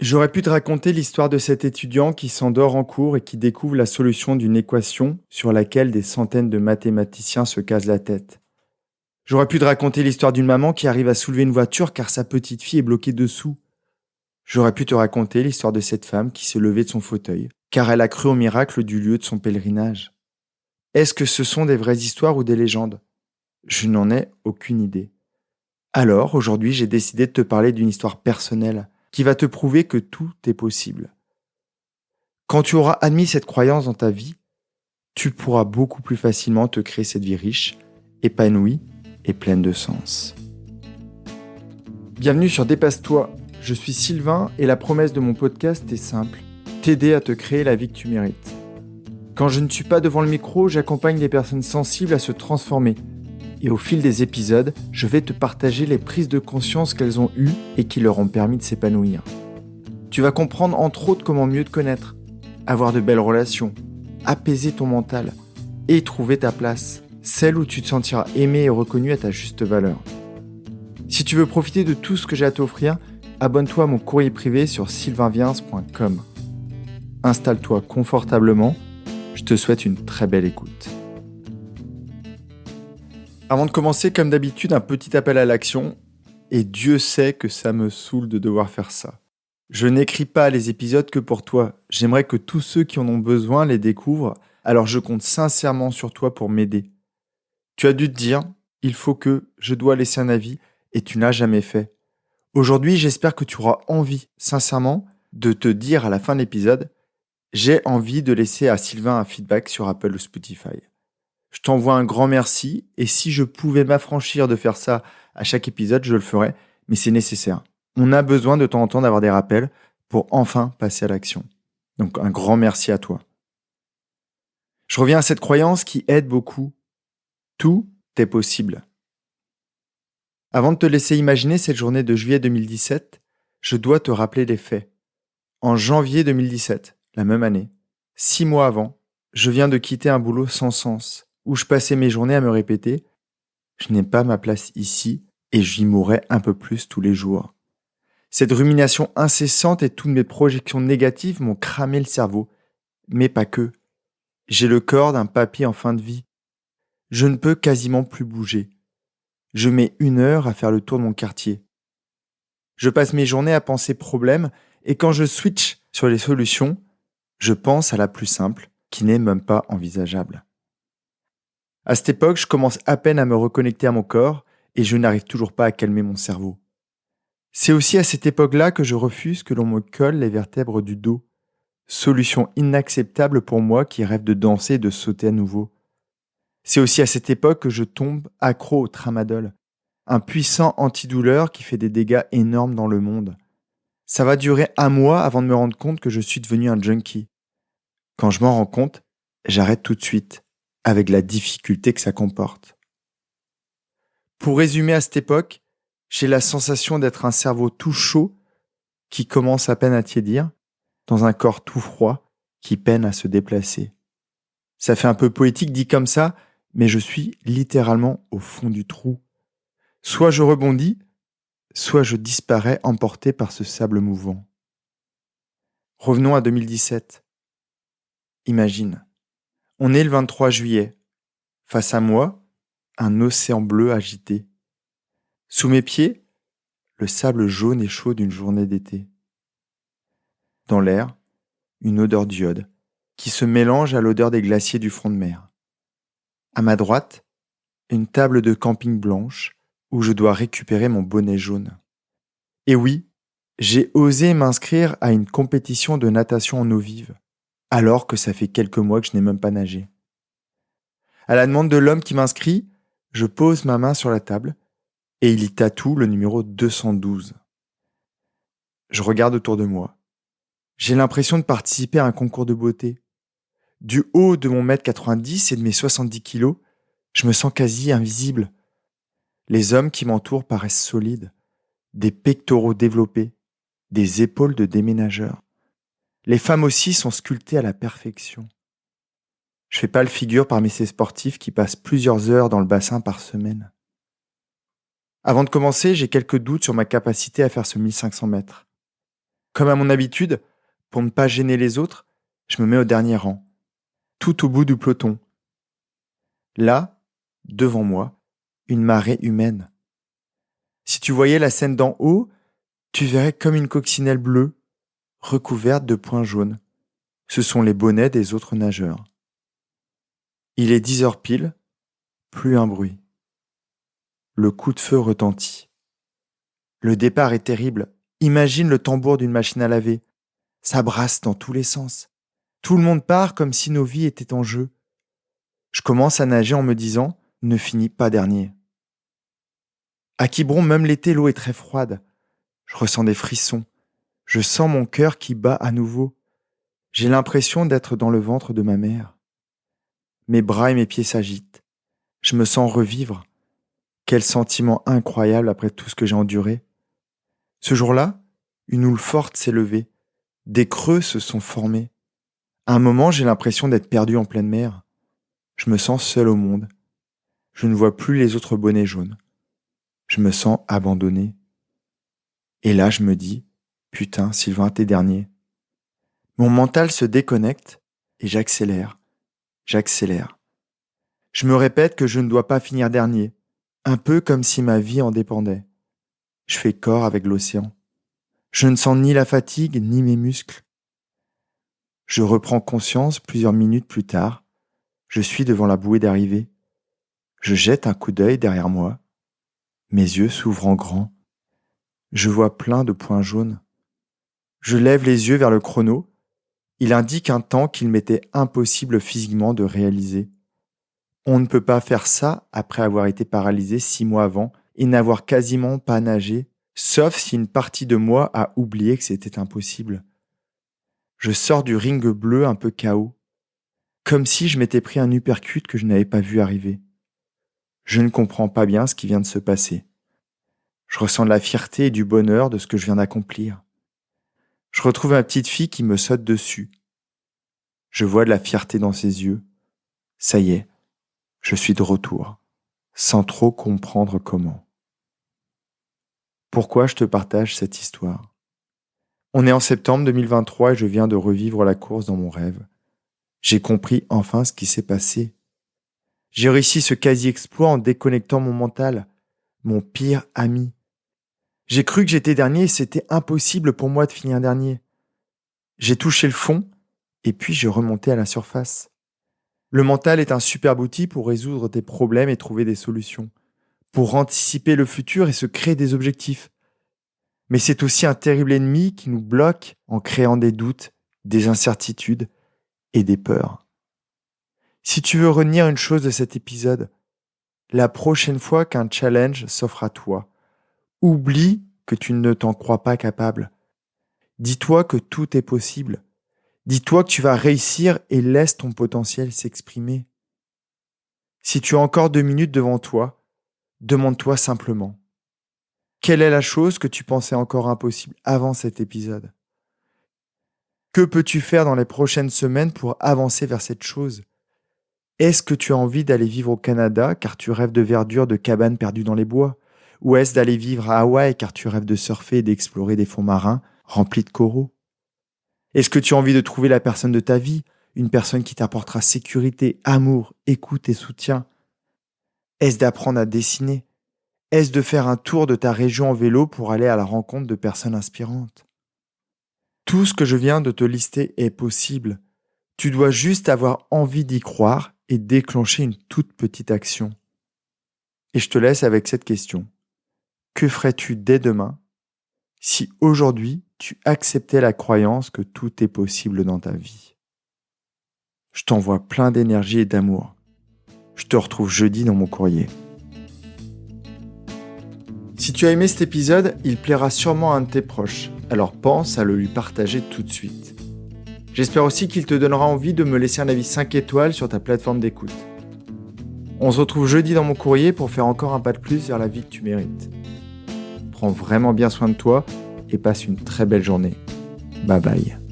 J'aurais pu te raconter l'histoire de cet étudiant qui s'endort en cours et qui découvre la solution d'une équation sur laquelle des centaines de mathématiciens se casent la tête. J'aurais pu te raconter l'histoire d'une maman qui arrive à soulever une voiture car sa petite fille est bloquée dessous. J'aurais pu te raconter l'histoire de cette femme qui s'est levée de son fauteuil car elle a cru au miracle du lieu de son pèlerinage. Est-ce que ce sont des vraies histoires ou des légendes ? Je n'en ai aucune idée. Alors, aujourd'hui, j'ai décidé de te parler d'une histoire personnelle qui va te prouver que tout est possible. Quand tu auras admis cette croyance dans ta vie, tu pourras beaucoup plus facilement te créer cette vie riche, épanouie et pleine de sens. Bienvenue sur Dépasse-toi, je suis Sylvain et la promesse de mon podcast est simple, t'aider à te créer la vie que tu mérites. Quand je ne suis pas devant le micro, j'accompagne les personnes sensibles à se transformer. Et au fil des épisodes, je vais te partager les prises de conscience qu'elles ont eues et qui leur ont permis de s'épanouir. Tu vas comprendre entre autres comment mieux te connaître, avoir de belles relations, apaiser ton mental et trouver ta place, celle où tu te sentiras aimé et reconnu à ta juste valeur. Si tu veux profiter de tout ce que j'ai à t'offrir, abonne-toi à mon courrier privé sur sylvainviens.com. Installe-toi confortablement, je te souhaite une très belle écoute. Avant de commencer, comme d'habitude, un petit appel à l'action, et Dieu sait que ça me saoule de devoir faire ça. Je n'écris pas les épisodes que pour toi, j'aimerais que tous ceux qui en ont besoin les découvrent, alors je compte sincèrement sur toi pour m'aider. Tu as dû te dire, il faut que je dois laisser un avis, et tu n'as jamais fait. Aujourd'hui, j'espère que tu auras envie, sincèrement, de te dire à la fin de l'épisode, j'ai envie de laisser à Sylvain un feedback sur Apple ou Spotify. Je t'envoie un grand merci et si je pouvais m'affranchir de faire ça à chaque épisode, je le ferais, mais c'est nécessaire. On a besoin de temps en temps d'avoir des rappels pour enfin passer à l'action. Donc un grand merci à toi. Je reviens à cette croyance qui aide beaucoup. Tout est possible. Avant de te laisser imaginer cette journée de juillet 2017, je dois te rappeler les faits. En janvier 2017, la même année, 6 mois avant, je viens de quitter un boulot sans sens, où je passais mes journées à me répéter « Je n'ai pas ma place ici et j'y mourrai un peu plus tous les jours ». Cette rumination incessante et toutes mes projections négatives m'ont cramé le cerveau. Mais pas que. J'ai le corps d'un papy en fin de vie. Je ne peux quasiment plus bouger. Je mets 1 heure à faire le tour de mon quartier. Je passe mes journées à penser problème et quand je switch sur les solutions, je pense à la plus simple, qui n'est même pas envisageable. À cette époque, je commence à peine à me reconnecter à mon corps et je n'arrive toujours pas à calmer mon cerveau. C'est aussi à cette époque-là que je refuse que l'on me colle les vertèbres du dos. Solution inacceptable pour moi qui rêve de danser et de sauter à nouveau. C'est aussi à cette époque que je tombe accro au tramadol, un puissant antidouleur qui fait des dégâts énormes dans le monde. Ça va durer 1 mois avant de me rendre compte que je suis devenu un junkie. Quand je m'en rends compte, j'arrête tout de suite, avec la difficulté que ça comporte. Pour résumer à cette époque, j'ai la sensation d'être un cerveau tout chaud qui commence à peine à tiédir, dans un corps tout froid qui peine à se déplacer. Ça fait un peu poétique dit comme ça, mais je suis littéralement au fond du trou. Soit je rebondis, soit je disparais emporté par ce sable mouvant. Revenons à 2017. Imagine, on est le 23 juillet. Face à moi, un océan bleu agité. Sous mes pieds, le sable jaune et chaud d'une journée d'été. Dans l'air, une odeur d'iode qui se mélange à l'odeur des glaciers du front de mer. À ma droite, une table de camping blanche où je dois récupérer mon bonnet jaune. Et oui, j'ai osé m'inscrire à une compétition de natation en eau vive, alors que ça fait quelques mois que je n'ai même pas nagé. À la demande de l'homme qui m'inscrit, je pose ma main sur la table et il y tatoue le numéro 212. Je regarde autour de moi. J'ai l'impression de participer à un concours de beauté. Du haut de mon 1m90 et de mes 70 kilos, je me sens quasi invisible. Les hommes qui m'entourent paraissent solides, des pectoraux développés, des épaules de déménageurs. Les femmes aussi sont sculptées à la perfection. Je fais pas le figure parmi ces sportifs qui passent plusieurs heures dans le bassin par semaine. Avant de commencer, j'ai quelques doutes sur ma capacité à faire ce 1500 mètres. Comme à mon habitude, pour ne pas gêner les autres, je me mets au dernier rang, tout au bout du peloton. Là, devant moi, une marée humaine. Si tu voyais la scène d'en haut, tu verrais comme une coccinelle bleue, recouverte de points jaunes. Ce sont les bonnets des autres nageurs. Il est 10h pile, plus un bruit. Le coup de feu retentit. Le départ est terrible. Imagine le tambour d'une machine à laver. Ça brasse dans tous les sens. Tout le monde part comme si nos vies étaient en jeu. Je commence à nager en me disant « ne finis pas dernier ». À Quiberon, même l'été, l'eau est très froide. Je ressens des frissons. Je sens mon cœur qui bat à nouveau. J'ai l'impression d'être dans le ventre de ma mère. Mes bras et mes pieds s'agitent. Je me sens revivre. Quel sentiment incroyable après tout ce que j'ai enduré. Ce jour-là, une houle forte s'est levée. Des creux se sont formés. À un moment, j'ai l'impression d'être perdu en pleine mer. Je me sens seul au monde. Je ne vois plus les autres bonnets jaunes. Je me sens abandonné. Et là, je me dis, putain, Sylvain, t'es dernier. Mon mental se déconnecte et j'accélère. J'accélère. Je me répète que je ne dois pas finir dernier, un peu comme si ma vie en dépendait. Je fais corps avec l'océan. Je ne sens ni la fatigue ni mes muscles. Je reprends conscience plusieurs minutes plus tard. Je suis devant la bouée d'arrivée. Je jette un coup d'œil derrière moi. Mes yeux s'ouvrent en grand. Je vois plein de points jaunes. Je lève les yeux vers le chrono. Il indique un temps qu'il m'était impossible physiquement de réaliser. On ne peut pas faire ça après avoir été paralysé 6 mois avant et n'avoir quasiment pas nagé, sauf si une partie de moi a oublié que c'était impossible. Je sors du ring bleu un peu KO, comme si je m'étais pris un uppercut que je n'avais pas vu arriver. Je ne comprends pas bien ce qui vient de se passer. Je ressens de la fierté et du bonheur de ce que je viens d'accomplir. Je retrouve ma petite fille qui me saute dessus. Je vois de la fierté dans ses yeux. Ça y est, je suis de retour, sans trop comprendre comment. Pourquoi je te partage cette histoire ? On est en septembre 2023 et je viens de revivre la course dans mon rêve. J'ai compris enfin ce qui s'est passé. J'ai réussi ce quasi-exploit en déconnectant mon mental, mon pire ami. J'ai cru que j'étais dernier et c'était impossible pour moi de finir dernier. J'ai touché le fond et puis j'ai remonté à la surface. Le mental est un superbe outil pour résoudre tes problèmes et trouver des solutions, pour anticiper le futur et se créer des objectifs. Mais c'est aussi un terrible ennemi qui nous bloque en créant des doutes, des incertitudes et des peurs. Si tu veux retenir une chose de cet épisode, la prochaine fois qu'un challenge s'offre à toi, oublie que tu ne t'en crois pas capable. Dis-toi que tout est possible. Dis-toi que tu vas réussir et laisse ton potentiel s'exprimer. Si tu as encore 2 minutes devant toi, demande-toi simplement, quelle est la chose que tu pensais encore impossible avant cet épisode ? Que peux-tu faire dans les prochaines semaines pour avancer vers cette chose ? Est-ce que tu as envie d'aller vivre au Canada car tu rêves de verdure de cabanes perdues dans les bois ? Ou est-ce d'aller vivre à Hawaï car tu rêves de surfer et d'explorer des fonds marins remplis de coraux ? Est-ce que tu as envie de trouver la personne de ta vie, une personne qui t'apportera sécurité, amour, écoute et soutien ? Est-ce d'apprendre à dessiner ? Est-ce de faire un tour de ta région en vélo pour aller à la rencontre de personnes inspirantes ? Tout ce que je viens de te lister est possible. Tu dois juste avoir envie d'y croire et déclencher une toute petite action. Et je te laisse avec cette question. Que ferais-tu dès demain si aujourd'hui tu acceptais la croyance que tout est possible dans ta vie ? Je t'envoie plein d'énergie et d'amour. Je te retrouve jeudi dans mon courrier. Si tu as aimé cet épisode, il plaira sûrement à un de tes proches, alors pense à le lui partager tout de suite. J'espère aussi qu'il te donnera envie de me laisser un avis 5 étoiles sur ta plateforme d'écoute. On se retrouve jeudi dans mon courrier pour faire encore un pas de plus vers la vie que tu mérites. Prends vraiment bien soin de toi et passe une très belle journée. Bye bye.